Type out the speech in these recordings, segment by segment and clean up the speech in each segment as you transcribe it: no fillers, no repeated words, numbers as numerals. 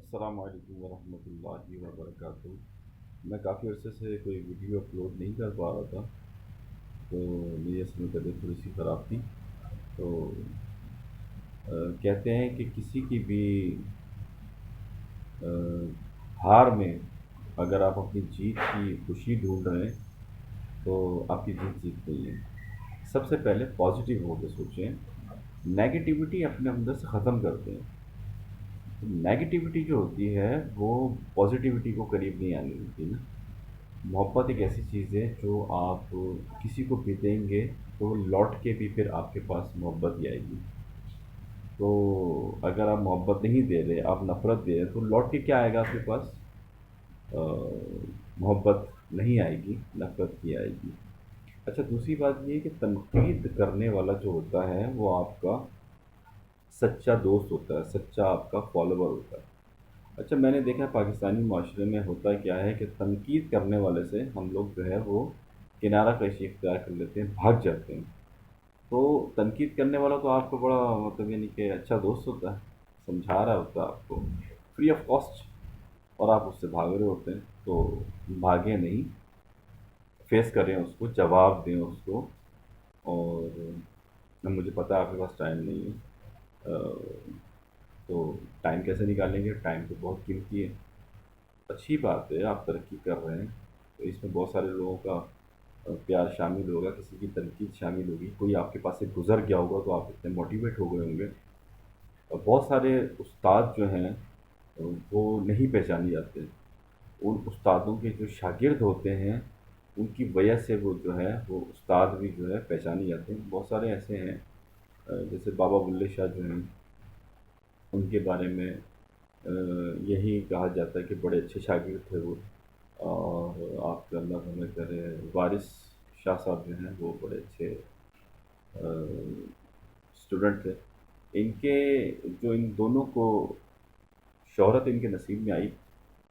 السلام علیکم ورحمۃ اللہ وبرکاتہ۔ میں کافی عرصے سے کوئی ویڈیو اپلوڈ نہیں کر پا رہا تھا، تو میری اصل میں طبیعت تھوڑی سی خراب تھی۔ تو کہتے ہیں کہ کسی کی بھی آ، ہار میں اگر آپ اپنی جیت کی خوشی ڈھونڈ رہے ہیں تو آپ کی جیت گئی ہے۔ سب سے پہلے پازیٹیو ہو کے سوچیں، نیگیٹیوٹی اپنے اندر سے ختم کرتے ہیں۔ نیگیٹیوٹی جو ہوتی ہے وہ پازیٹیوٹی کو قریب نہیں آنے دیتی نا۔ محبت ایک ایسی چیز ہے جو آپ کسی کو بھی دیں گے تو لوٹ کے بھی پھر آپ کے پاس محبت ہی آئے گی۔ تو اگر آپ محبت نہیں دے رہے، آپ نفرت دے رہے، تو لوٹ کے کیا آئے گا آپ کے پاس؟ آ، محبت نہیں آئے گی، نفرت کی آئے گی۔ اچھا، دوسری بات یہ ہے کہ تنقید کرنے والا جو ہوتا ہے وہ آپ کا سچا دوست ہوتا ہے، سچا آپ کا فالوور ہوتا ہے۔ اچھا، میں نے دیکھا ہے پاکستانی معاشرے میں ہوتا کیا ہے کہ تنقید کرنے والے سے ہم لوگ جو ہے وہ کنارہ کشی اختیار کر لیتے ہیں، بھاگ جاتے ہیں۔ تو تنقید کرنے والا تو آپ کو بڑا مطلب یعنی کہ اچھا دوست ہوتا ہے، سمجھا رہا ہوتا ہے آپ کو فری آف کاسٹ، اور آپ اس سے بھاگ رہے ہوتے ہیں۔ تو بھاگیں نہیں، فیس کریں اس کو، جواب دیں اس کو۔ اور مجھے پتہ ہے آپ کے پاس ٹائم نہیں ہے، تو ٹائم کیسے نکالیں گے؟ ٹائم تو بہت قیمتی ہے۔ اچھی بات ہے، آپ ترقی کر رہے ہیں، تو اس میں بہت سارے لوگوں کا پیار شامل ہوگا، کسی کی تنقید شامل ہوگی، کوئی آپ کے پاس سے گزر گیا ہوگا تو آپ اتنے موٹیویٹ ہو گئے ہوں گے۔ اور بہت سارے استاد جو ہیں وہ نہیں پہچانے جاتے۔ ان استادوں کے جو شاگرد ہوتے ہیں ان کی وجہ سے وہ جو ہے وہ استاد بھی جو ہے پہچانے جاتے ہیں۔ بہت سارے ایسے ہیں، جیسے بابا بلے شاہ جو ہیں، ان کے بارے میں یہی کہا جاتا ہے کہ بڑے اچھے شاگرد تھے وہ۔ اور آپ کا اللہ رحمت کرے، وارث شاہ صاحب جو ہیں وہ بڑے اچھے اسٹوڈنٹ تھے۔ ان کے جو ان دونوں کو شہرت ان کے نصیب میں آئی،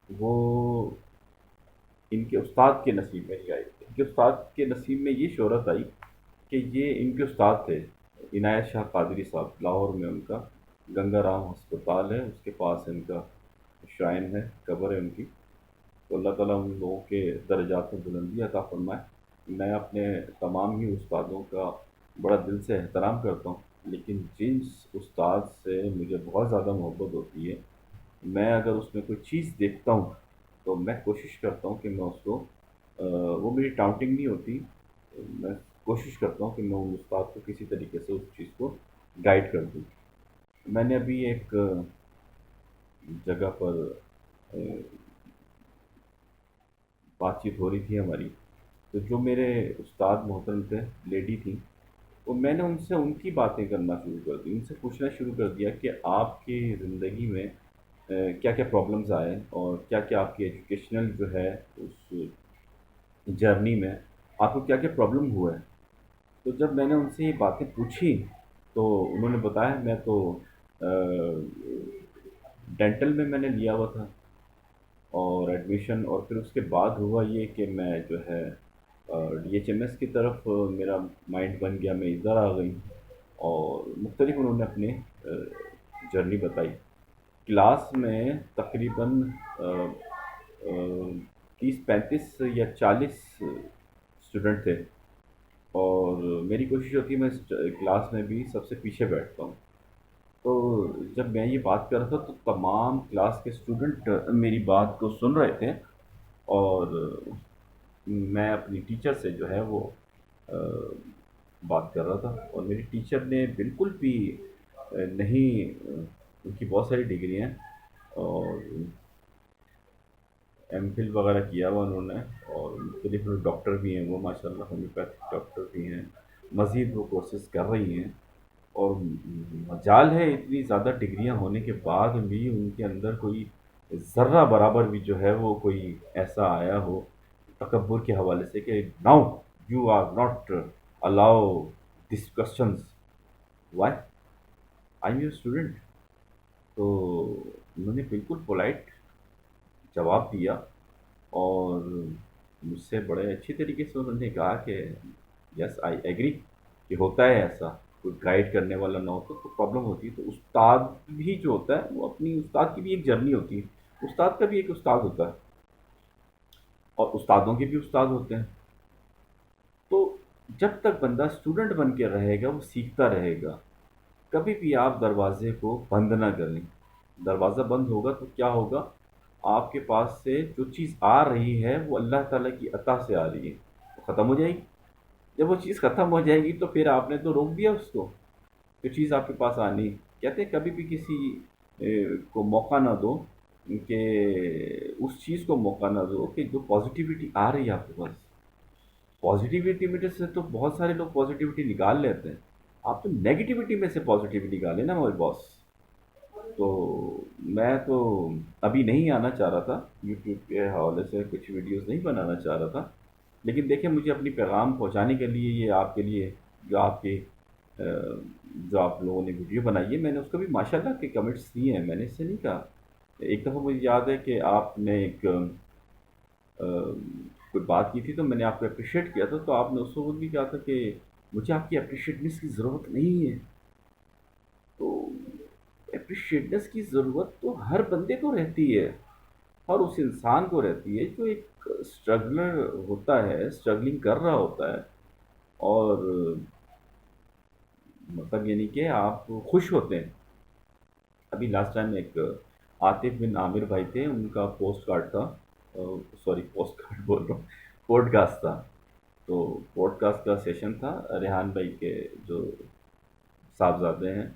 وہ ان کے استاد کے نصیب میں ہی آئی۔ ان کے استاد کے نصیب میں یہ شہرت آئی کہ یہ ان کے استاد تھے، عنایت شاہ قادری صاحب، لاہور میں ان کا گنگا رام ہسپتال ہے، اس کے پاس ان کا شرائن ہے، قبر ہے ان کی۔ تو اللہ تعالیٰ ان لوگوں کے درجات میں بلندی عطا فرمائے۔ میں اپنے تمام ہی استادوں کا بڑا دل سے احترام کرتا ہوں، لیکن جس استاد سے مجھے بہت زیادہ محبت ہوتی ہے، میں اگر اس میں کوئی چیز دیکھتا ہوں تو میں کوشش کرتا ہوں کہ میں اس کو وہ میری ٹاؤنٹنگ نہیں ہوتی، میں کوشش کرتا ہوں کہ میں ان استاد کو کسی طریقے سے اس چیز کو گائیڈ کر دوں۔ میں نے ابھی ایک جگہ پر بات چیت ہو رہی تھی ہماری، تو جو میرے استاد محترم تھے، لیڈی تھیں، تو میں نے ان سے ان کی باتیں کرنا شروع کر دی، ان سے پوچھنا شروع کر دیا کہ آپ کی زندگی میں کیا کیا پرابلمز آئے، اور کیا کیا آپ کی ایجوکیشنل جو ہے اس جرنی میں آپ کو کیا کیا پرابلم ہوا ہے۔ تو جب میں نے ان سے یہ باتیں پوچھی تو انہوں نے بتایا میں تو ڈینٹل میں نے لیا ہوا تھا، اور ایڈمیشن، اور پھر اس کے بعد ہوا یہ کہ میں جو ہے ڈی ایچ ایم ایس کی طرف میرا مائنڈ بن گیا، میں ادھر آ گئی۔ اور مختلف انہوں نے اپنے جرنی بتائی۔ کلاس میں تقریباً 30 35 یا 40 اسٹوڈنٹ تھے، اور میری کوشش ہوتی ہے میں اس کلاس میں بھی سب سے پیچھے بیٹھتا ہوں۔ تو جب میں یہ بات کر رہا تھا تو تمام کلاس کے اسٹوڈنٹ میری بات کو سن رہے تھے، اور میں اپنی ٹیچر سے جو ہے وہ بات کر رہا تھا، اور میری ٹیچر نے بالکل بھی نہیں، ان کی بہت ساری ڈگری ہیں، اور ایم فل وغیرہ کیا ہوا انہوں نے، اور مختلف ڈاکٹر بھی ہیں وہ، ماشاء اللہ ہومیوپیتھک ڈاکٹر بھی ہیں، مزید وہ کورسز کر رہی ہیں۔ اور مجال ہے اتنی زیادہ ڈگریاں ہونے کے بعد بھی ان کے اندر کوئی ذرہ برابر بھی جو ہے وہ کوئی ایسا آیا ہو تکبر کے حوالے سے کہ now you are not allow this questions, why I am your student. تو انہوں نے بالکل پولائٹ جواب دیا، اور مجھ سے بڑے اچھی طریقے سے انہوں نے کہا کہ یس آئی ایگری کہ ہوتا ہے ایسا، کوئی گائیڈ کرنے والا نہ ہو تو پرابلم ہوتی ہے. تو استاد بھی جو ہوتا ہے وہ اپنی استاد کی بھی ایک جرنی ہوتی ہے. استاد کا بھی ایک استاد ہوتا ہے اور استادوں کے بھی استاد ہوتے ہیں. تو جب تک بندہ اسٹوڈنٹ بن کے رہے گا وہ سیکھتا رہے گا. کبھی بھی آپ دروازے کو بند نہ کریں. دروازہ بند ہوگا تو کیا ہوگا؟ آپ کے پاس سے جو چیز آ رہی ہے وہ اللہ تعالیٰ کی عطا سے آ رہی ہے، وہ ختم ہو جائے گی. جب وہ چیز ختم ہو جائے گی تو پھر آپ نے تو روک دیا اس کو. جو چیز آپ کے پاس آنی، کہتے ہیں کبھی بھی کسی کو موقع نہ دو کہ اس چیز کو موقع نہ دو کہ جو پازیٹیوٹی آ رہی ہے آپ کے پاس. پازیٹیوٹی میں سے تو بہت سارے لوگ پازیٹیوٹی نکال لیتے ہیں. آپ تو نیگیٹیوٹی میں سے پازیٹیوٹی نکالیں نا میرے باس. تو میں تو ابھی نہیں آنا چاہ رہا تھا، یوٹیوب کے حوالے سے کچھ ویڈیوز نہیں بنانا چاہ رہا تھا. لیکن دیکھیں مجھے اپنی پیغام پہنچانے کے لیے یہ آپ کے لیے جو آپ کے جو آپ لوگوں نے ویڈیو بنائی ہے، میں نے اس کو بھی ماشاء اللہ کے کمنٹس دیے ہیں. میں نے اس سے نہیں کہا. ایک دفعہ مجھے یاد ہے کہ آپ نے ایک کوئی بات کی تھی تو میں نے آپ کو اپریشیٹ کیا تھا، تو آپ نے اس وقت بھی کہا تھا کہ مجھے آپ کی اپریشیٹنس کی ضرورت نہیں ہے. تو اپریشیٹنس کی ضرورت تو ہر بندے کو رہتی ہے، اور اس انسان کو رہتی ہے جو ایک اسٹرگلر ہوتا ہے، اسٹرگلنگ کر رہا ہوتا ہے. اور مطلب یعنی کہ آپ خوش ہوتے ہیں. ابھی لاسٹ ٹائم ایک عاطف بن عامر بھائی تھے، ان کا پوسٹ کارڈ تھا، سوری پوسٹ کارڈ بول رہا ہوں، پوڈ کاسٹ تھا. تو پوڈ کاسٹ کا سیشن تھا ریحان بھائی کے جو صاحبزادے ہیں،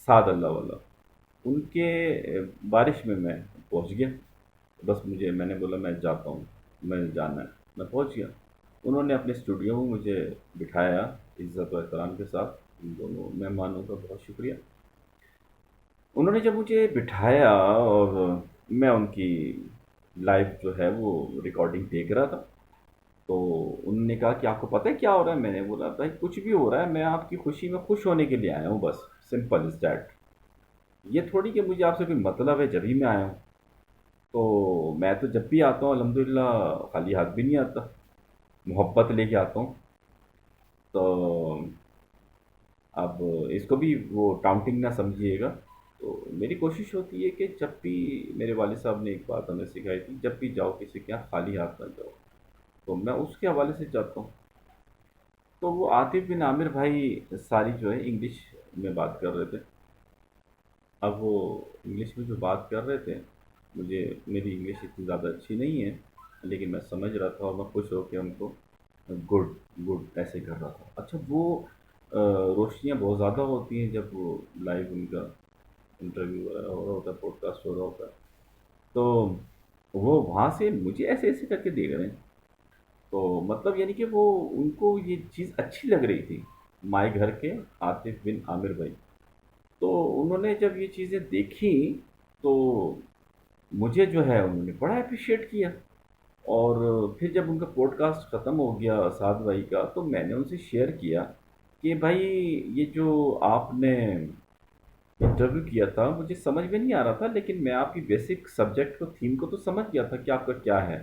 سعد اللہ والا، ان کے بارش میں پہنچ گیا. بس میں نے بولا میں جاتا ہوں، میں جانا ہے. میں پہنچ گیا. انہوں نے اپنے اسٹوڈیو میں مجھے بٹھایا عزت و احترام کے ساتھ. ان دونوں مہمانوں کا بہت شکریہ. انہوں نے جب مجھے بٹھایا اور میں ان کی لائیو جو ہے وہ ریکارڈنگ دیکھ رہا تھا، تو انہوں نے کہا کہ آپ کو پتہ ہے کیا ہو رہا ہے؟ میں نے بولا بھائی کچھ بھی ہو رہا ہے، میں آپ کی خوشی میں خوش ہونے کے لیے آیا ہوں، بس سمپل از دیٹ. یہ تھوڑی کہ مجھے آپ سے کوئی مطلب ہے جبھی میں آیا ہوں. تو میں تو جب بھی آتا ہوں الحمدللہ خالی ہاتھ بھی نہیں آتا، محبت لے کے آتا ہوں. تو اب اس کو بھی وہ ٹاؤنٹنگ نہ سمجھیے گا. تو میری کوشش ہوتی ہے کہ جب بھی میرے والد صاحب نے ایک بات ہمیں سکھائی تھی، جب بھی جاؤ کسی کے یہاں خالی ہاتھ نہ جاؤ. تو میں اس کے حوالے سے جاتا ہوں. تو وہ عاطف بن عامر بھائی ساری جو ہے انگلش میں بات کر رہے تھے. اب وہ انگلش میں جو بات کر رہے تھے، میری انگلش اتنی زیادہ اچھی نہیں ہے، لیکن میں سمجھ رہا تھا اور میں خوش ہو کے ان کو گڈ گڈ ایسے کر رہا تھا. اچھا وہ روشنیاں بہت زیادہ ہوتی ہیں جب وہ لائیو ان کا انٹرویو وغیرہ ہو رہا ہوتا ہے، پوڈ کاسٹ ہو رہا ہوتا ہے. تو وہ وہاں سے مجھے ایسے ایسے کر کے دیکھ رہے ہیں. تو مطلب یعنی کہ وہ ان کو یہ چیز اچھی لگ رہی تھی، مائے گھر کے عاطف بن عامر بھائی. تو انہوں نے جب یہ چیزیں دیکھیں تو مجھے جو ہے انہوں نے بڑا اپریشیٹ کیا. اور پھر جب ان کا پوڈ کاسٹ ختم ہو گیا سعد بھائی کا، تو میں نے ان سے شیئر کیا کہ بھائی یہ جو آپ نے انٹرویو کیا تھا مجھے سمجھ میں نہیں آ رہا تھا، لیکن میں آپ کی بیسک سبجیکٹ کو، تھیم کو تو سمجھ گیا تھا کہ آپ کا کیا ہے،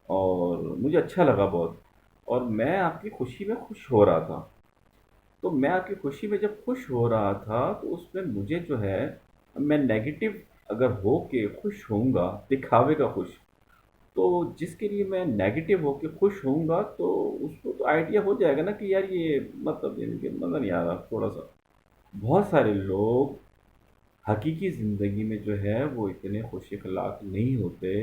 اور مجھے اچھا لگا بہت، اور میں آپ کی خوشی میں خوش ہو رہا تھا. تو میں آپ کی خوشی میں جب خوش ہو رہا تھا تو اس میں مجھے جو ہے، میں نیگیٹو اگر ہو کے خوش ہوں گا، دکھاوے کا خوش، تو جس کے لیے میں نیگیٹو ہو کے خوش ہوں گا تو اس کو تو آئیڈیا ہو جائے گا نا کہ یار یہ مطلب یعنی کہ مزہ نہیں آ رہا تھوڑا سا. بہت سارے لوگ حقیقی زندگی میں جو ہے وہ اتنے خوش اخلاق نہیں ہوتے.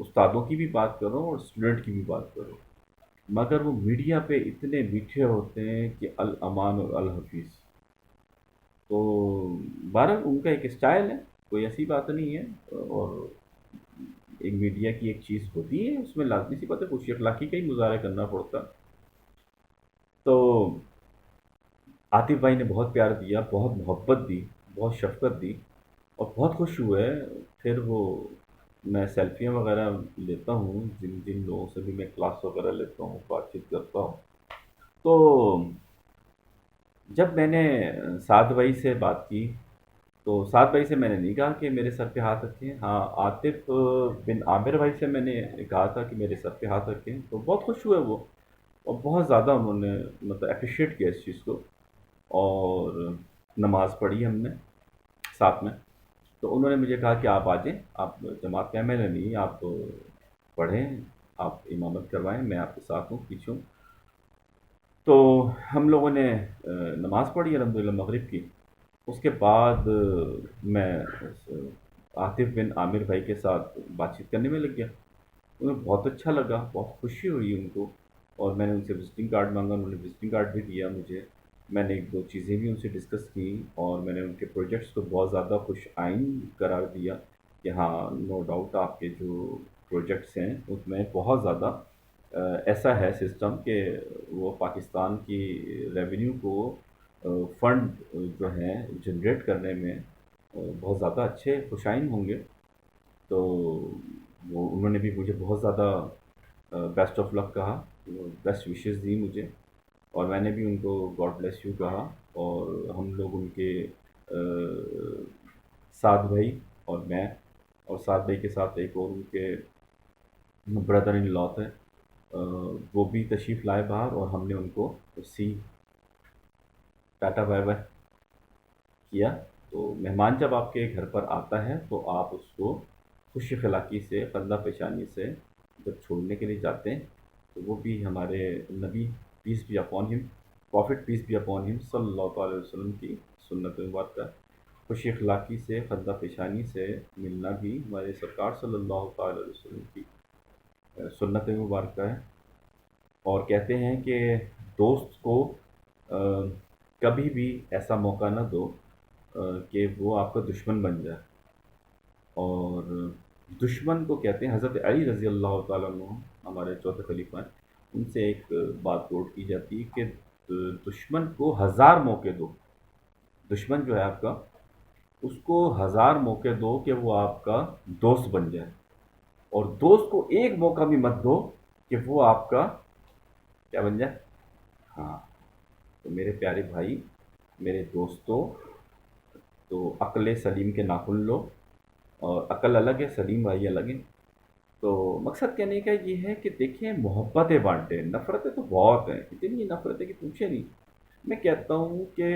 استادوں کی بھی بات کرو اور اسٹوڈنٹ کی بھی بات کرو، مگر وہ میڈیا پہ اتنے میٹھے ہوتے ہیں کہ الامان اور الحفیظ. تو بہرحال ان کا ایک اسٹائل ہے، کوئی ایسی بات نہیں ہے. اور ایک میڈیا کی ایک چیز ہوتی ہے، اس میں لازمی سی بات ہے خوشی اخلاقی کا ہی مظاہرہ کرنا پڑتا. تو عاطف بھائی نے بہت پیار دیا، بہت محبت دی، بہت شفقت دی، اور بہت خوش ہوئے. پھر وہ میں سیلفیاں وغیرہ لیتا ہوں جن جن لوگوں سے بھی میں کلاس وغیرہ لیتا ہوں، بات چیت کرتا ہوں. تو جب میں نے سعد بھائی سے بات کی تو سعد بھائی سے میں نے نہیں کہا کہ میرے سر پہ ہاتھ رکھیں. ہاں عاطف بن عامر بھائی سے میں نے کہا تھا کہ میرے سر پہ ہاتھ رکھیں. تو بہت خوش ہوئے وہ، اور بہت زیادہ انہوں نے مطلب اپریشیٹ کیا اس چیز کو. اور نماز پڑھی ہم نے ساتھ میں. تو انہوں نے مجھے کہا کہ آپ آ جائیں، آپ جماعت کا میں نے نہیں، آپ پڑھیں، آپ امامت کروائیں، میں آپ کے ساتھ ہوں، پیچھے ہوں. تو ہم لوگوں نے نماز پڑھی الحمدللہ مغرب کی. اس کے بعد میں عاطف بن عامر بھائی کے ساتھ بات چیت کرنے میں لگ گیا. انہیں بہت اچھا لگا، بہت خوشی ہوئی ان کو. اور میں نے ان سے وزٹنگ کارڈ مانگا، انہوں نے وزٹنگ کارڈ بھی دیا مجھے. میں نے ایک دو چیزیں بھی ان سے ڈسکس کی، اور میں نے ان کے پروجیکٹس کو بہت زیادہ خوش آئند قرار دیا کہ ہاں نو ڈاؤٹ آپ کے جو پروجیکٹس ہیں اس میں بہت زیادہ ایسا ہے سسٹم کہ وہ پاکستان کی ریونیو کو فنڈ جو ہیں جنریٹ کرنے میں بہت زیادہ اچھے خوشائن ہوں گے. تو وہ انہوں نے بھی مجھے بہت زیادہ بیسٹ آف لک کہا، بیسٹ وشز دی مجھے. اور میں نے بھی ان کو گاڈ بلیس یو کہا. اور ہم لوگ ان کے سعد بھائی اور میں، اور سعد بھائی کے ساتھ ایک اور ان کے بردر ان لا تھے، وہ بھی تشریف لائے باہر، اور ہم نے ان کو سی ٹاٹا بائی بائی کیا. تو مہمان جب آپ کے گھر پر آتا ہے تو آپ اس کو خوش اخلاقی سے، خندہ پیشانی سے جب چھوڑنے کے لیے جاتے ہیں، تو وہ بھی ہمارے نبی peace be upon him, prophet peace be upon him صلی اللہ تعالی وسلم کی سنت مبارکہ. خوش اخلاقی سے، خندہ پیشانی سے ملنا بھی ہمارے سرکار صلی اللہ تعالی علیہ وسلم کی سنت مبارکہ ہے. اور کہتے ہیں کہ دوست کو کبھی بھی ایسا موقع نہ دو کہ وہ آپ کا دشمن بن جائے. اور دشمن کو کہتے ہیں، حضرت علی رضی اللہ تعالیٰ عنہ ہمارے چوتھے خلیفہ ہیں، ان سے ایک بات کوٹ کی جاتی ہے کہ دشمن کو 1000 موقع دو. دشمن جو ہے آپ کا، اس کو 1000 موقع دو کہ وہ آپ کا دوست بن جائے، اور دوست کو ایک موقع بھی مت دو کہ وہ آپ کا کیا بن جائے. ہاں. تو میرے پیارے بھائی، میرے دوستوں، تو عقل سلیم کے ناخن لو. اور عقل الگ ہے، سلیم بھائی الگ ہیں. تو مقصد کہنے کا یہ ہے کہ دیکھیں، محبتیں بانٹیں، نفرتیں تو بہت ہیں، اتنی نفرتیں کہ پوچھے نہیں. میں کہتا ہوں کہ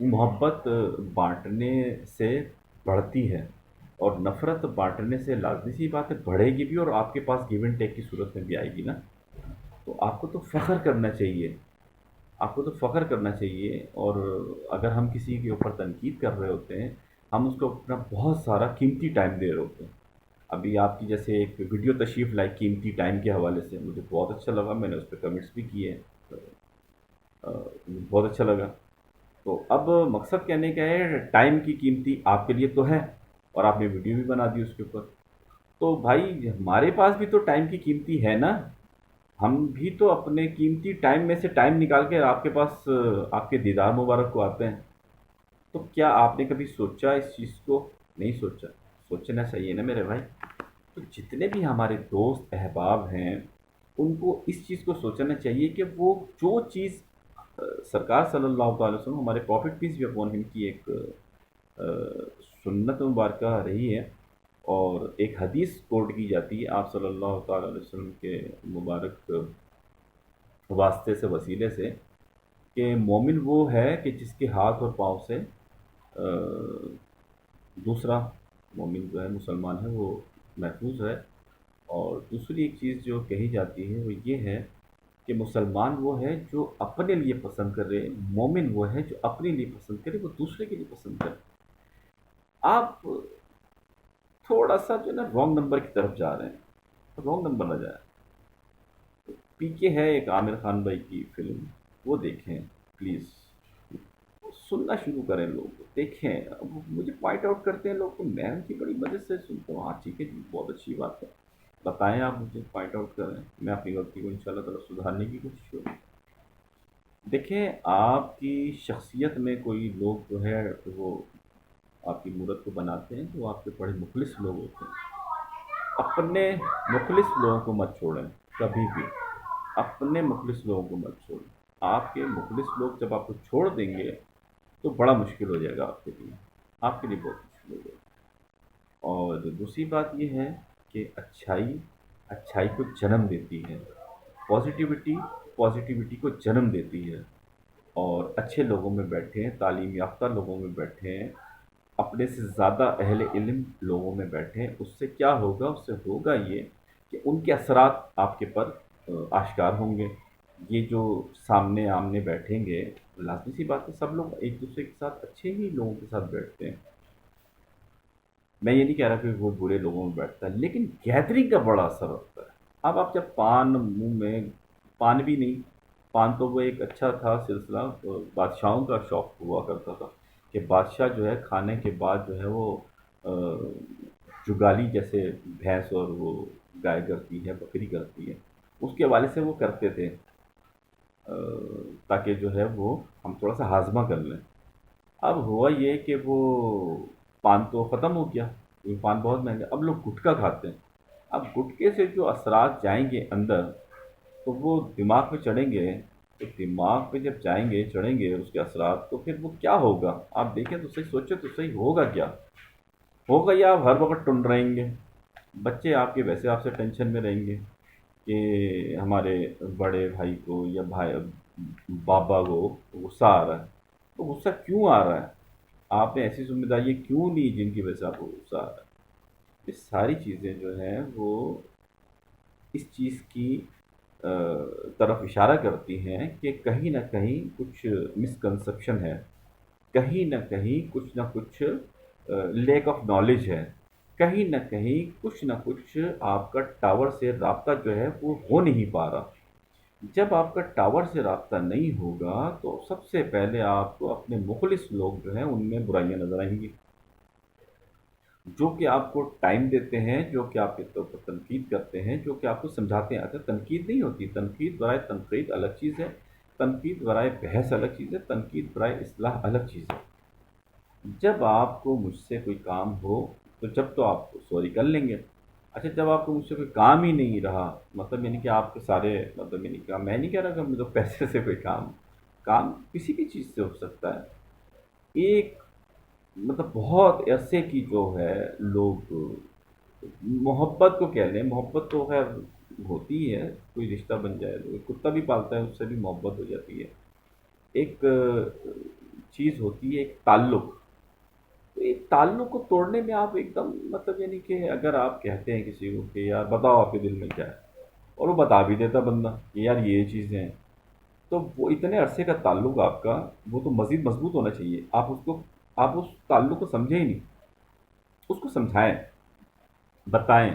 محبت بانٹنے سے بڑھتی ہے، اور نفرت بانٹنے سے لازمی سی بات ہے بڑھے گی بھی، اور آپ کے پاس گیو اینڈ ٹیک کی صورت میں بھی آئے گی نا. تو آپ کو تو فخر کرنا چاہیے، آپ کو تو فخر کرنا چاہیے. اور اگر ہم کسی کے اوپر تنقید کر رہے ہوتے ہیں، ہم اس کو اپنا بہت سارا قیمتی ٹائم دے رہے ہوتے ہیں. ابھی آپ کی جیسے ایک ویڈیو تشریف لائی قیمتی ٹائم کے حوالے سے، مجھے بہت اچھا لگا، میں نے اس پہ کمنٹس بھی کیے. بہت اچھا لگا. تو اب مقصد کہنے کا ہے، ٹائم کی قیمتی آپ کے لیے تو ہے، اور آپ نے ویڈیو بھی بنا دی اس کے اوپر. تو بھائی ہمارے پاس بھی تو ٹائم کی قیمتی ہے نا. ہم بھی تو اپنے قیمتی ٹائم میں سے ٹائم نکال کے آپ کے پاس آپ کے دیدار مبارک کو آتے ہیں. تو کیا آپ نے کبھی سوچا اس چیز کو؟ نہیں سوچا. سوچنا چاہیے نا میرے بھائی. تو جتنے بھی ہمارے دوست احباب ہیں، ان کو اس چیز کو سوچنا چاہیے کہ وہ جو چیز سرکار صلی اللہ تعالی وسلم، ہمارے پروفٹ پیس بھی اپون ہم کی ایک سنت مبارکہ رہی ہے، اور ایک حدیث کوٹ کی جاتی ہے آپ صلی اللہ تعالی علیہ وسلم کے مبارک واسطے سے، وسیلے سے، کہ مومن وہ ہے کہ جس کے ہاتھ اور پاؤں سے دوسرا مومن جو ہے، مسلمان ہے، وہ محفوظ ہے. اور دوسری ایک چیز جو کہی جاتی ہے وہ یہ ہے کہ مسلمان وہ ہے جو اپنے لیے پسند کرے، مومن وہ ہے جو اپنے لیے پسند کرے، وہ دوسرے کے لیے پسند کرے. آپ تھوڑا سا جو ہے نا رانگ نمبر کی طرف جا رہے ہیں، رانگ نمبر نہ جائیں. پی کے ہے ایک عامر خان بھائی کی فلم، وہ دیکھیں پلیز. سننا شروع کریں، لوگ دیکھیں. اب مجھے پوائنٹ آؤٹ کرتے ہیں لوگ، تو میں ان کی بڑی مدد سے سنتا ہوں. ہاں ٹھیک ہے جی، بہت اچھی بات ہے، بتائیں، آپ مجھے پوائنٹ آؤٹ کریں، میں اپنی غلطی کو انشاءاللہ تعالی سدھارنے کی کوشش کروں. دیکھیں، آپ کی شخصیت میں کوئی لوگ جو ہے وہ آپ کی مورت کو بناتے ہیں، تو وہ آپ کے بڑے مخلص لوگ ہوتے ہیں. اپنے مخلص لوگوں کو مت چھوڑیں کبھی بھی. اپنے مخلص لوگوں کو مت چھوڑیں. آپ کے مخلص لوگ جب آپ کو چھوڑ دیں گے تو بڑا مشکل ہو جائے گا آپ کے لیے، آپ کے لیے بہت مشکل ہو جائے گا. اور دوسری بات یہ ہے کہ اچھائی اچھائی کو جنم دیتی ہے، پازیٹیوٹی پازیٹیوٹی کو جنم دیتی ہے. اور اچھے لوگوں میں بیٹھیں، تعلیم یافتہ لوگوں میں بیٹھیں، اپنے سے زیادہ اہل علم لوگوں میں بیٹھیں، اس سے کیا ہوگا؟ اس سے ہوگا یہ کہ ان کے اثرات آپ کے پر آشکار ہوں گے۔ یہ جو سامنے آمنے بیٹھیں گے، لازمی سی بات ہے سب لوگ ایک دوسرے کے ساتھ اچھے ہی لوگوں کے ساتھ بیٹھتے ہیں، میں یہ نہیں کہہ رہا کہ وہ برے لوگوں میں بیٹھتا ہے، لیکن گیدرنگ کا بڑا اثر ہوتا ہے۔ اب آپ جب پان منہ میں، پان بھی نہیں، پان تو وہ ایک اچھا تھا سلسلہ، بادشاہوں کا شوق ہوا کرتا تھا کہ بادشاہ جو ہے کھانے کے بعد جو ہے وہ جگالی جیسے بھینس اور وہ گائے کرتی ہے، بکری کرتی ہے، اس کے حوالے سے وہ کرتے تھے تاکہ جو ہے وہ ہم تھوڑا سا ہاضمہ کر لیں۔ اب ہوا یہ کہ وہ پان تو ختم ہو گیا کیونکہ پان بہت مہنگا، اب لوگ گٹکا کھاتے ہیں۔ اب گٹکے سے جو اثرات جائیں گے اندر تو وہ دماغ پہ چڑھیں گے، تو دماغ پہ جب جائیں گے چڑھیں گے اس کے اثرات، تو پھر وہ کیا ہوگا؟ آپ دیکھیں تو صحیح، سوچیں تو صحیح، ہوگا کیا ہوگا؟ یا آپ ہر وقت ٹن رہیں گے، بچے آپ کے ویسے آپ سے ٹینشن میں رہیں گے کہ ہمارے بڑے بھائی کو یا بھائی بابا کو غصہ آ رہا ہے، تو غصہ کیوں آ رہا ہے؟ آپ نے ایسی ذمہ داریاں کیوں لی جن کی وجہ سے آپ کو غصہ آ رہا ہے؟ یہ ساری چیزیں جو ہیں وہ اس چیز کی طرف اشارہ کرتی ہیں کہ کہیں نہ کہیں کچھ مسکنسپشن ہے، کہیں نہ کچھ لیک آف نالج ہے، کہیں نہ کچھ آپ کا ٹاور سے رابطہ جو ہے وہ ہو نہیں پا رہا۔ جب آپ کا ٹاور سے رابطہ نہیں ہوگا تو سب سے پہلے آپ کو اپنے مخلص لوگ جو ہیں ان میں برائیاں نظر آئیں گی، جو کہ آپ کو ٹائم دیتے ہیں، جو کہ آپ کے طور پر تنقید کرتے ہیں، جو کہ آپ کو سمجھاتے ہیں۔ اگر تنقید نہیں ہوتی، تنقید برائے تنقید الگ چیز ہے، تنقید برائے بحث الگ چیز ہے، تنقید برائے اصلاح الگ چیز ہے۔ جب آپ کو مجھ سے کوئی کام ہو تو جب تو آپ سوری کر لیں گے، اچھا جب آپ کو مجھ سے کوئی کام ہی نہیں رہا، مطلب یعنی کہ آپ کے سارے، مطلب یعنی کہ میں نہیں کہہ رہا کہ مجھے پیسے سے کوئی کام، کام کسی بھی چیز سے ہو سکتا ہے، ایک مطلب بہت عرصے کی جو ہے لوگ محبت کو کہہ لیں، محبت تو خیر ہوتی ہی ہے، کوئی رشتہ بن جائے تو کتا بھی پالتا ہے اس سے بھی محبت ہو جاتی ہے، ایک چیز ہوتی ہے، ایک تعلق، تو ایک تعلق کو توڑنے میں آپ ایک دم، مطلب یعنی کہ اگر آپ کہتے ہیں کسی کو کہ یار بتاؤ آپ کے دل میں کیا ہے، اور وہ بتا بھی دیتا بندہ کہ یار یہ چیزیں ہیں، تو وہ اتنے عرصے کا تعلق آپ کا وہ تو مزید مضبوط ہونا چاہیے۔ آپ اس کو، آپ اس تعلق کو سمجھیں ہی نہیں، اس کو سمجھائیں، بتائیں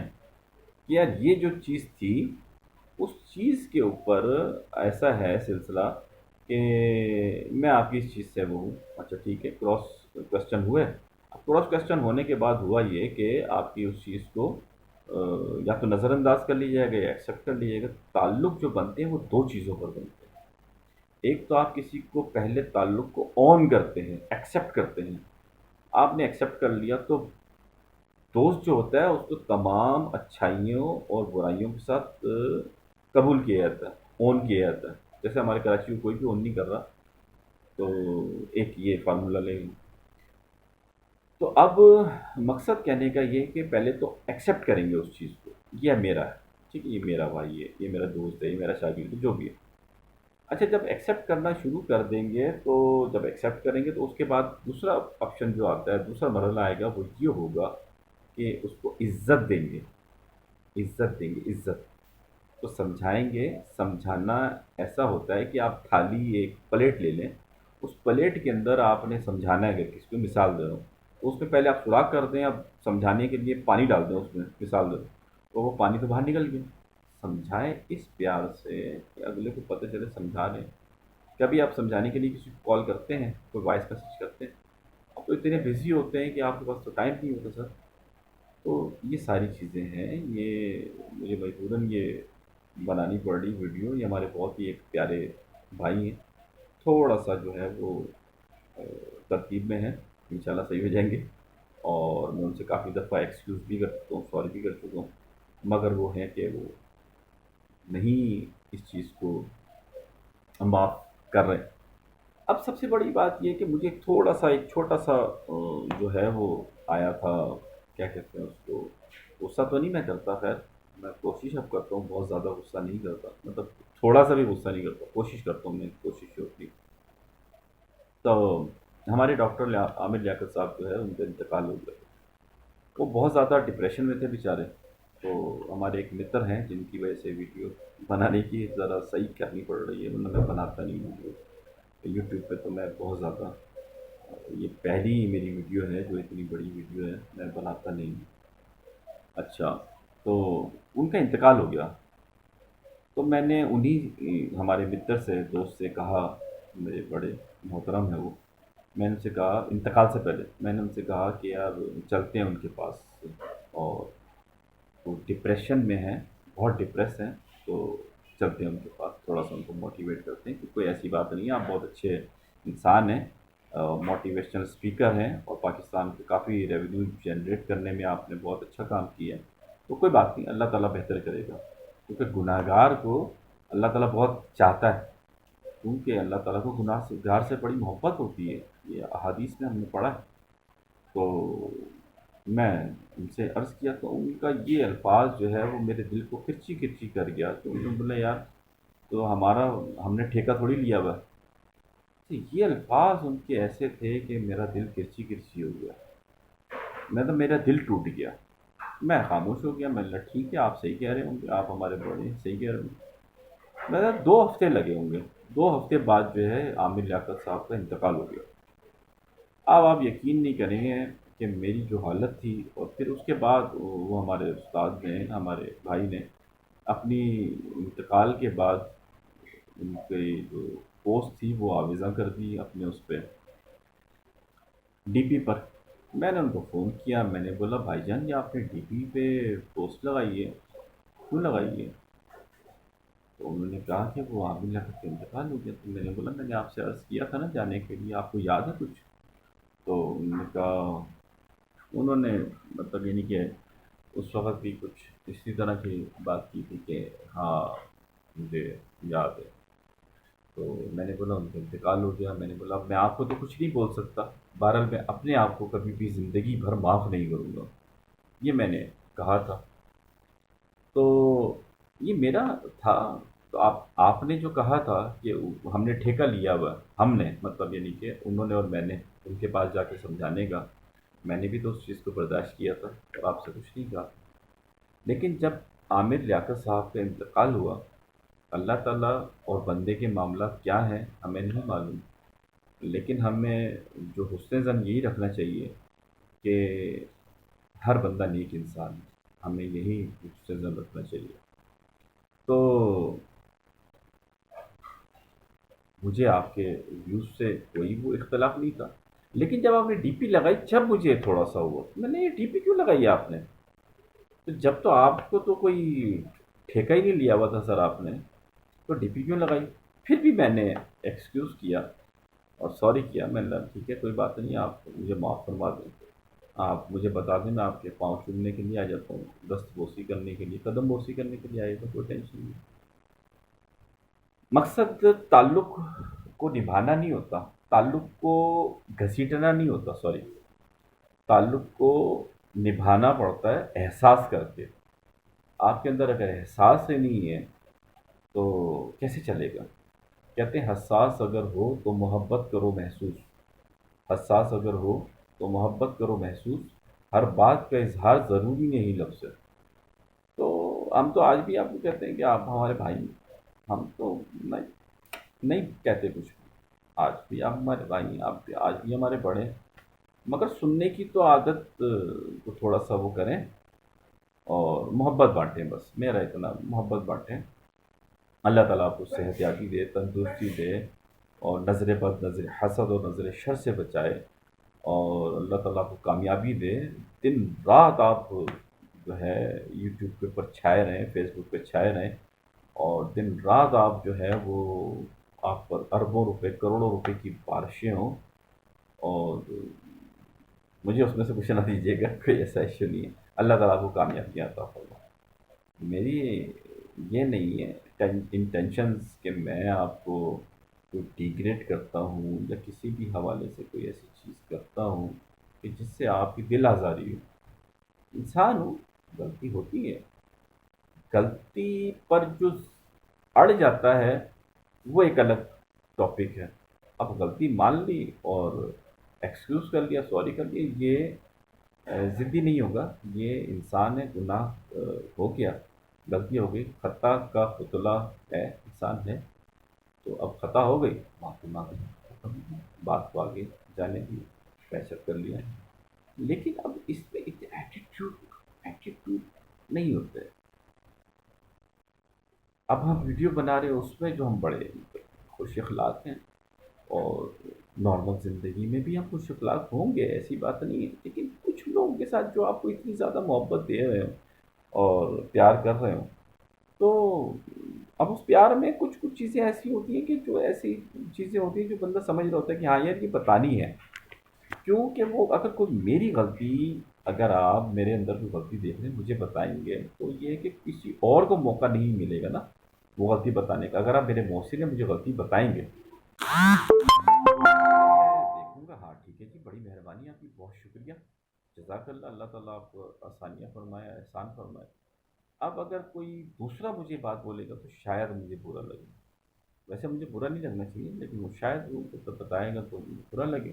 کہ یار یہ جو چیز تھی، اس چیز کے اوپر ایسا ہے سلسلہ کہ میں آپ کی اس چیز سے وہ ہوں، اچھا ٹھیک ہے، کراس کوشچن ہوئے، اب کراس کوشچن ہونے کے بعد ہوا یہ کہ آپ کی اس چیز کو یا تو نظر انداز کر لی جائے گا یا ایکسیپٹ کر لیجیے گا۔ تعلق جو بنتے ہیں وہ دو چیزوں پر بنتے ہیں، ایک تو آپ کسی کو پہلے تعلق کو اون کرتے ہیں، ایکسیپٹ کرتے ہیں، آپ نے ایکسیپٹ کر لیا تو دوست جو ہوتا ہے اس کو تمام اچھائیوں اور برائیوں کے ساتھ قبول کیا جاتا ہے، اون کیا جاتا ہے، جیسے ہمارے کراچی کو کوئی بھی اون نہیں کر رہا، تو ایک یہ فارمولہ لیں گے۔ تو اب مقصد کہنے کا یہ کہ پہلے تو ایکسیپٹ کریں گے اس چیز کو، یہ میرا ہے، ٹھیک ہے، یہ میرا بھائی ہے، یہ میرا دوست ہے، یہ میرا شاگرد ہے، جو بھی ہے۔ اچھا جب ایکسیپٹ کرنا شروع کر دیں گے تو جب ایکسیپٹ کریں گے تو اس کے بعد دوسرا آپشن جو آتا ہے، دوسرا مرحلہ آئے گا، وہ یہ ہوگا کہ اس کو عزت دیں گے، عزت دیں گے، عزت تو سمجھائیں گے۔ سمجھانا ایسا ہوتا ہے کہ آپ تھالی ایک پلیٹ لے لیں، اس پلیٹ کے اندر آپ نے سمجھانا ہے، اگر کسی کو مثال دے رہا ہوں تو اس میں پہلے آپ سوراخ کر دیں، اب سمجھانے کے لیے پانی ڈال دیں اس میں، مثال دے دیں تو وہ پانی تو باہر نکل گیا۔ سمجھائیں اس پیار سے کہ اگلے کو پتہ چلے سمجھا رہے ہیں۔ کبھی آپ سمجھانے کے لیے کسی کو کال کرتے ہیں، کوئی وائس میسج کرتے ہیں، اب تو اتنے بزی ہوتے ہیں کہ آپ کے پاس تو ٹائم نہیں ہوتا سر۔ تو یہ ساری چیزیں ہیں، یہ مجھے مجبوراً یہ بنانی پڑ رہی ویڈیو، یہ ہمارے بہت ہی ایک پیارے بھائی ہیں، تھوڑا سا جو ہے وہ ترتیب میں ہیں، انشاءاللہ صحیح ہو جائیں گے، اور میں ان سے کافی دفعہ ایکسکیوز بھی کر چکا ہوں، سوری بھی کر چکا ہوں، مگر وہ ہیں کہ وہ نہیں اس چیز کو معاف کر رہے ہیں۔ اب سب سے بڑی بات یہ کہ مجھے تھوڑا سا ایک چھوٹا سا جو ہے وہ آیا تھا، کیا کہتے ہیں اس کو، غصہ تو نہیں میں کرتا، خیر میں کوشش اب کرتا ہوں بہت زیادہ غصہ نہیں کرتا، مطلب تھوڑا سا بھی غصہ نہیں کرتا، کوشش کرتا ہوں، میں کوشش ہوتی تو ہمارے ڈاکٹر عامر لیاقت صاحب جو ہے ان کا انتقال ہو گیا۔ وہ بہت زیادہ ڈپریشن میں تھے بیچارے، تو ہمارے ایک متر ہیں جن کی وجہ سے ویڈیو بنانے کی ذرا صحیح کرنی پڑ رہی ہے، ورنہ میں بناتا نہیں ویڈیو یوٹیوب پہ، تو میں بہت زیادہ، یہ پہلی میری ویڈیو ہے جو اتنی بڑی ویڈیو ہے، میں بناتا نہیں ہوں۔ اچھا، تو ان کا انتقال ہو گیا، تو میں نے انہی ہمارے متر سے، دوست سے کہا، میرے بڑے محترم ہیں وہ، میں نے ان سے کہا انتقال سے پہلے، میں نے ان سے کہا کہ یار چلتے ہیں ان کے پاس، اور وہ ڈپریشن میں ہیں، بہت ڈپریس ہیں، تو چلتے ہیں ان کے پاس، تھوڑا سا ان کو موٹیویٹ کرتے ہیں کہ کوئی ایسی بات نہیں ہے، آپ بہت اچھے انسان ہیں، موٹیویشنل اسپیکر ہیں، اور پاکستان کے کافی ریونیو جنریٹ کرنے میں آپ نے بہت اچھا کام کیا ہے، تو کوئی بات نہیں، اللہ تعالیٰ بہتر کرے گا، کیونکہ گناہ گار کو اللہ تعالیٰ بہت چاہتا ہے، کیونکہ اللہ تعالیٰ کو گناہ سے گار سے بڑی محبت ہوتی ہے، یہ احادیث میں ہم نے پڑھا ہے۔ تو میں ان سے عرض کیا، تو ان کا یہ الفاظ جو ہے وہ میرے دل کو کرچی کرچی کر گیا، تو انہوں نے بولا یار، تو ہمارا، ہم نے ٹھیکہ تھوڑی لیا ہوا ہے۔ تو یہ الفاظ ان کے ایسے تھے کہ میرا دل کرچی کرچی ہو گیا، میرا دل ٹوٹ گیا، میں خاموش ہو گیا، میں نے کہا ٹھیک ہے، آپ صحیح کہہ رہے ہوں گے، آپ ہمارے بڑے ہیں، صحیح کہہ رہے ہوں گے۔ میرا 2 ہفتے لگے ہوں گے، 2 ہفتے بعد جو ہے عامر لیاقت صاحب کا انتقال ہو گیا۔ اب آپ یقین نہیں کریں گے کہ میری جو حالت تھی، اور پھر اس کے بعد وہ ہمارے استاد نے، ہمارے بھائی نے، اپنی انتقال کے بعد ان کی جو پوسٹ تھی وہ آویزاں کر دی اپنے اس پہ، ڈی پی پر۔ میں نے ان کو فون کیا، میں نے بولا بھائی جان یہ آپ نے ڈی پی پہ پوسٹ لگائی ہے، کیوں لگائی ہے؟ تو انہوں نے کہا کہ وہ عامر لیاقت کا انتقال ہو گیا، تو میں نے بولا میں نے آپ سے عرض کیا تھا نا جانے کے لیے، آپ کو یاد ہے کچھ؟ تو انہوں نے کہا، انہوں نے مطلب یعنی کہ اس وقت بھی کچھ اسی طرح کی بات کی تھی کہ ہاں مجھے یاد ہے۔ تو میں نے بولا ان کا انتقال ہو گیا، میں نے بولا اب میں آپ کو تو کچھ نہیں بول سکتا، بہرحال میں اپنے آپ کو کبھی بھی زندگی بھر معاف نہیں کروں گا، یہ میں نے کہا تھا۔ تو یہ میرا تھا، تو آپ نے جو کہا تھا کہ ہم نے ٹھیکہ لیا ہوا ہے، ہم نے مطلب یعنی کہ انہوں نے اور میں نے ان کے پاس جا کے سمجھانے کا، میں نے بھی تو اس چیز کو برداشت کیا تھا اور آپ سے کچھ نہیں کہا، لیکن جب عامر لیاقت صاحب کا انتقال ہوا، اللہ تعالیٰ اور بندے کے معاملات کیا ہیں ہمیں نہیں معلوم، لیکن ہمیں جو حسن زن یہی رکھنا چاہیے کہ ہر بندہ نیک انسان ہے، ہمیں یہی حسن زن رکھنا چاہیے۔ تو مجھے آپ کے ویوز سے کوئی وہ اختلاف نہیں تھا، لیکن جب آپ نے ڈی پی لگائی جب مجھے تھوڑا سا ہوا، میں نے یہ ڈی پی کیوں لگائی ہے آپ نے؟ تو جب تو آپ کو تو کوئی ٹھیکہ ہی نہیں لیا ہوا تھا سر آپ نے، تو ڈی پی کیوں لگائی؟ پھر بھی میں نے ایکسکیوز کیا اور سوری کیا، میں نے کہا ٹھیک ہے کوئی بات نہیں، آپ مجھے معاف فرما دیں، آپ مجھے بتا دیں، میں آپ کے پاؤں چومنے کے لیے آ جاتا ہوں، دست بوسی کرنے کے لیے، قدم بوسی کرنے کے لیے آئے گا، کوئی ٹینشن نہیں۔ مقصد تعلق کو نبھانا نہیں ہوتا، تعلق کو گھسیٹنا نہیں ہوتا، سوری، تعلق کو نبھانا پڑتا ہے احساس کر کے۔ آپ کے اندر اگر احساس ہی نہیں ہے تو کیسے چلے گا؟ کہتے ہیں حساس اگر ہو تو محبت کرو محسوس، حساس اگر ہو تو محبت کرو محسوس، ہر بات کا اظہار ضروری نہیں لفظ ہے۔ تو ہم تو آج بھی آپ کو کہتے ہیں کہ آپ ہمارے بھائی ہیں، ہم تو نہیں نہیں کہتے کچھ بھی، آج بھی آپ ہمارے بھائی ہیں، آپ بھی آج بھی ہمارے بڑے ہیں، مگر سننے کی تو عادت کو تھوڑا سا وہ کریں، اور محبت بانٹیں، بس میرا اتنا، محبت بانٹیں، اللہ تعالیٰ آپ کو صحت یابی دے، تندرستی دے، اور نظر بد، نظر حسد اور نظر شر سے بچائے، اور اللہ تعالیٰ آپ کو کامیابی دے، دن رات آپ جو ہے یوٹیوب کے اوپر چھائے رہیں، فیس بک پہ چھائے رہیں، اور دن رات آپ جو ہے وہ آپ پر اربوں روپے، کروڑوں روپے کی بارشیں ہوں، اور مجھے اس میں سے کچھ نہ دیجیے گا، کوئی ایسا ایشو نہیں ہے، اللہ تعالیٰ آپ کو کامیابی عطا فرمائے۔ میری یہ نہیں ہے انٹینشنز کہ میں آپ کو کوئی ڈیگریڈ کرتا ہوں یا کسی بھی حوالے سے کوئی ایسی چیز کرتا ہوں کہ جس سے آپ کی دل آزاری ہو، انسان ہوں، غلطی ہوتی ہے، غلطی پر جو اڑ جاتا ہے وہ ایک الگ ٹاپک ہے، اب غلطی مان لی اور ایکسکیوز کر لیا، سوری کر لیا، یہ ضدی نہیں ہوگا، یہ انسان ہے، گناہ ہو گیا، غلطی ہو گئی، خطا کا پتلا ہے، انسان ہے، تو اب خطا ہو گئی، معافی مانگ لی، ختم ہو گیا، بات کو آگے جانے دی، پیچ اپ کر لیا۔ لیکن اب اس میں ایٹیٹیوڈ نہیں ہوتا ہے۔ اب ہم ویڈیو بنا رہے ہیں، اس میں جو ہم بڑے خوش اخلاق ہیں، اور نارمل زندگی میں بھی ہم خوش اخلاق ہوں گے، ایسی بات نہیں ہے، لیکن کچھ لوگوں کے ساتھ جو آپ کو اتنی زیادہ محبت دے رہے ہوں اور پیار کر رہے ہوں، تو اب اس پیار میں کچھ کچھ چیزیں ایسی ہوتی ہیں کہ جو ایسی چیزیں ہوتی ہیں جو بندہ سمجھ رہا ہوتا ہے کہ ہاں یار یہ بتانی ہے، کیونکہ وہ اگر کوئی میری غلطی، اگر آپ میرے اندر کوئی غلطی دیکھ رہے ہیں مجھے بتائیں گے، تو یہ ہے کہ کسی اور کو موقع نہیں ملے گا نا وہ غلطی بتانے کا۔ اگر آپ میرے محسن ہیں مجھے غلطی بتائیں گے، میں دیکھوں گا، ہاں ٹھیک ہے جی، بڑی مہربانی آپ کی، بہت شکریہ، جزاک اللہ، اللہ تعالیٰ آپ کو آسانیاں فرمائے، احسان فرمائے۔ اب اگر کوئی دوسرا مجھے بات بولے گا تو شاید مجھے برا لگے، ویسے مجھے برا نہیں لگنا چاہیے، لیکن وہ شاید وہ بتائے گا تو مجھے برا لگے۔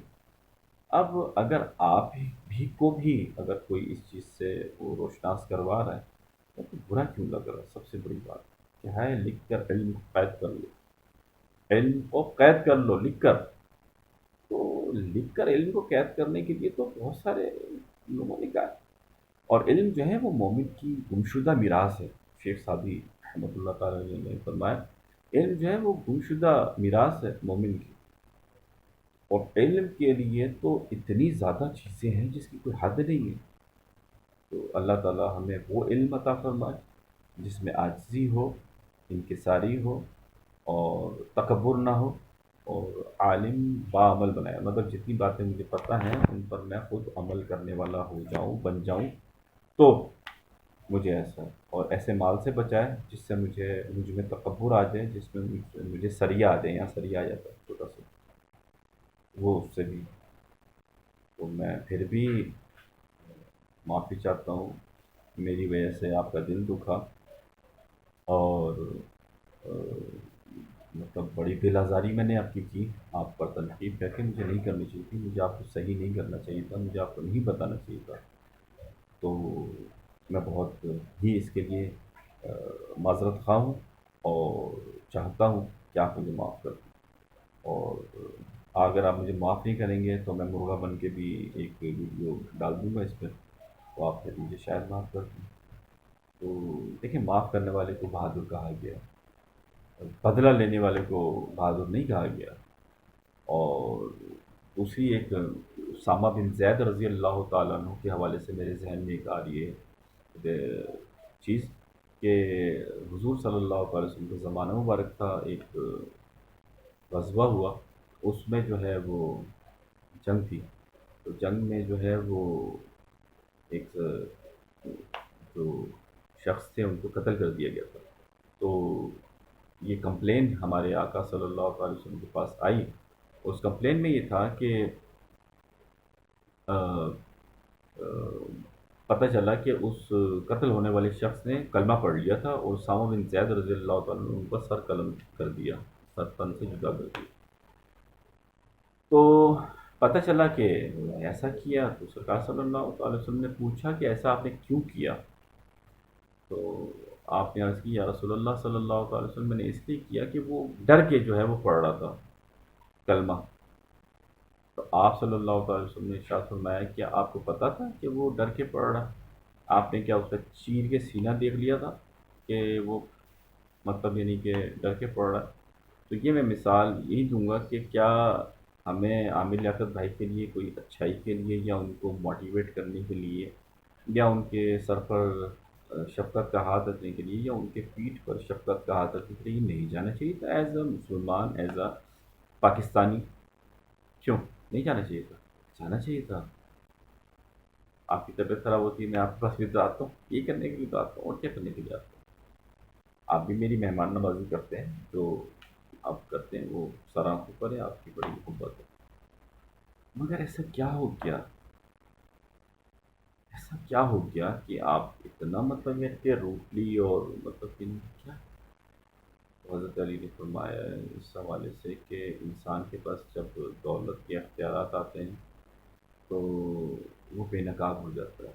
اب اگر آپ بھی کو بھی اگر کوئی اس چیز سے وہ روشناس کروا رہا ہے تو برا کیوں لگ رہا ہے؟ سب سے بڑی بات کیا ہے، لکھ کر علم کو قید کر لو، علم کو قید کر لو لکھ کر۔ تو لکھ کر علم کو قید کرنے کے لیے تو بہت سارے لوگوں نے کہا، اور علم جو ہے وہ مومن کی گمشدہ میراث ہے۔ شیخ سعدی رحمۃ اللہ تعالی نے فرمایا، علم جو ہے وہ گمشدہ میراث ہے مومن کی، اور علم کے لیے تو اتنی زیادہ چیزیں ہیں جس کی کوئی حد نہیں ہے۔ تو اللہ تعالی ہمیں وہ علم عطا فرمائے جس میں عاجزی ہو، انکساری ہو، اور تکبر نہ ہو، اور عالم باعمل بنایا، مطلب جتنی باتیں مجھے پتہ ہیں ان پر میں خود عمل کرنے والا ہو جاؤں، بن جاؤں، تو مجھے ایسا اور ایسے مال سے بچائے جس سے مجھ میں تکبر آ جائے، جس میں مجھے سریا آ جائے، یا سریا آ جاتا ہے چھوٹا سا، وہ اس سے بھی، تو میں پھر بھی معافی چاہتا ہوں، میری وجہ سے آپ کا دل دکھا، اور آ، مطلب بڑی دل آزاری میں نے آپ کی آپ پر تنقید کر کے مجھے نہیں کرنی چاہیے تھی، مجھے آپ کو صحیح نہیں کرنا چاہیے تھا، مجھے آپ کو نہیں بتانا چاہیے تھا، تو میں بہت ہی اس کے لیے معذرت خواہ ہوں، اور چاہتا ہوں کہ آپ مجھے معاف کر دیں، اور اگر آپ مجھے معاف نہیں کریں گے تو میں مرغا بن کے بھی ایک ویڈیو ڈال دوں گا اس پہ، تو آپ پھر مجھے شاید معاف کر دیں۔ تو دیکھیں، معاف کرنے والے کو بہادر کہا گیا، بدلہ لینے والے کو بہادر نہیں کہا گیا۔ اور دوسری ایک اسامہ بن زید رضی اللہ تعالیٰ عنہ کے حوالے سے میرے ذہن میں ایک آ رہی ہے چیز، کہ حضور صلی اللہ علیہ وسلم کا زمانہ مبارک تھا، ایک غزوہ ہوا، اس میں جو ہے وہ جنگ تھی، تو جنگ میں جو ہے وہ ایک جو شخص تھے ان کو قتل کر دیا گیا تھا۔ تو یہ کمپلین ہمارے آقا صلی اللہ علیہ وسلم کے پاس آئی، اس کمپلین میں یہ تھا کہ آ، آ، پتہ چلا کہ اس قتل ہونے والے شخص نے کلمہ پڑھ لیا تھا، اور اسامہ بن زید رضی اللہ تعالیٰ عنہ کا سر قلم کر دیا، سر تن سے جدا کر دیا۔ تو پتہ چلا کہ ایسا کیا، تو سرکار صلی اللہ علیہ وسلم نے پوچھا کہ ایسا آپ نے کیوں کیا؟ تو آپ نے عرض کی، یا رسول اللہ صلی اللہ علیہ وسلم، میں نے اس لیے کیا کہ وہ ڈر کے جو ہے وہ پڑھ رہا تھا کلمہ۔ تو آپ صلی اللہ تعالی وسلم نے ارشاد فرمایا کہ آپ کو پتا تھا کہ وہ ڈر کے پڑھ رہا؟ آپ نے کیا اس کا چیر کے سینہ دیکھ لیا تھا کہ وہ مطلب یعنی کہ ڈر کے پڑھ رہا ہے؟ تو یہ میں مثال یہی دوں گا کہ کیا ہمیں عامر لیاقت بھائی کے لیے کوئی اچھائی کے لیے، یا ان کو موٹیویٹ کرنے کے لیے، یا ان کے سر پر شفقت کا ہاتھ رکھنے کے لیے، یا ان کے پیٹھ پر شفقت کا ہاتھ رکھنے کے لیے نہیں جانا چاہیے تھا ایز اے مسلمان، ایز اے پاکستانی؟ کیوں نہیں جانا چاہیے تھا؟ جانا چاہیے تھا۔ آپ کی طبیعت خراب ہوتی ہے، میں آپ کے پاس بھی تو آتا ہوں، یہ کرنے کے لیے تو آتا ہوں، اور کیا کرنے کے لیے آتا ہوں؟ آپ بھی میری مہمان نوازی کرتے ہیں، جو آپ کرتے ہیں وہ سر آنکھوں پر ہے، آپ کی بڑی محبت ہے، مگر ایسا کیا ہو گیا، ایسا کیا ہو گیا کہ آپ اتنا مطلب یہ کہ روٹلی اور مطلب کہ کیا؟ حضرت علی نے فرمایا ہے اس حوالے سے کہ انسان کے پاس جب دولت کے اختیارات آتے ہیں تو وہ بے نقاب ہو جاتا ہے.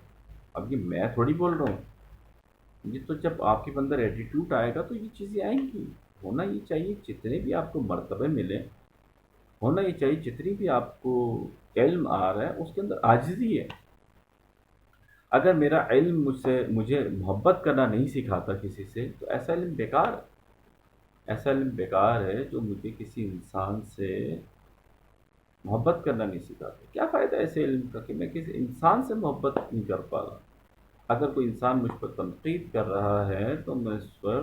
اب یہ میں تھوڑی بول رہا ہوں، یہ تو جب آپ کے اندر ایٹیٹیوڈ آئے گا تو یہ چیزیں آئیں گی. ہونا یہ چاہیے جتنے بھی آپ کو مرتبے ملیں، ہونا یہ چاہیے جتنی بھی آپ کو علم آ رہا ہے اس کے اندر عاجزی ہے. اگر میرا علم مجھے محبت کرنا نہیں سکھاتا کسی سے تو ایسا علم بیکار ہے. ایسا علم بیکار ہے جو مجھے کسی انسان سے محبت کرنا نہیں سکھاتا. کیا فائدہ ایسے علم کا کہ میں کسی انسان سے محبت نہیں کر پا رہا. اگر کوئی انسان مجھ پر تنقید کر رہا ہے تو میں اس پر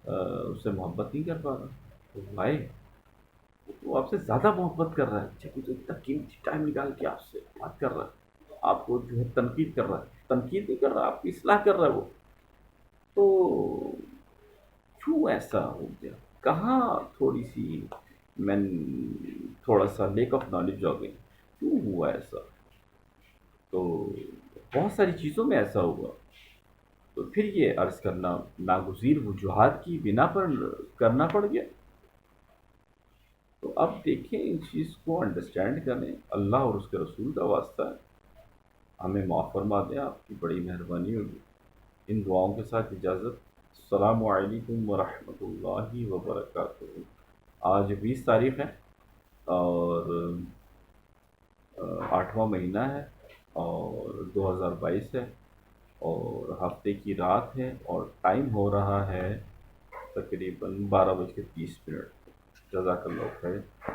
اس سے محبت نہیں کر پا رہا. تو بھائی وہ آپ سے زیادہ محبت کر رہا ہے، جبکہ تو اتنا قیمتی ٹائم نکال کے آپ سے بات کر رہا ہے، آپ کو جو ہے تنقید کر رہا ہے. تنقید نہیں کر رہا، آپ کی اصلاح کر رہا ہے وہ. تو کیوں ایسا ہو گیا؟ کہاں تھوڑی سی میں تھوڑا سا لیک آف نالج ہو گئی؟ کیوں ہوا ایسا؟ تو بہت ساری چیزوں میں ایسا ہوا. تو پھر یہ عرض کرنا ناگزیر وجوہات کی بنا پر کرنا پڑ گیا. تو اب دیکھیں ان چیز کو انڈرسٹینڈ کریں. اللہ اور اس کے رسول کا واسطہ ہے، ہمیں معاف فرما دیں، آپ کی بڑی مہربانی ہوگی. ان دعاؤں کے ساتھ اجازت. السلام علیکم ورحمۃ اللہ وبرکاتہ. آج 20 تاریخ ہے اور 8واں مہینہ ہے اور 2022 ہے اور ہفتے کی رات ہے اور ٹائم ہو رہا ہے تقریباً 12:30. جزاک اللہ خیر.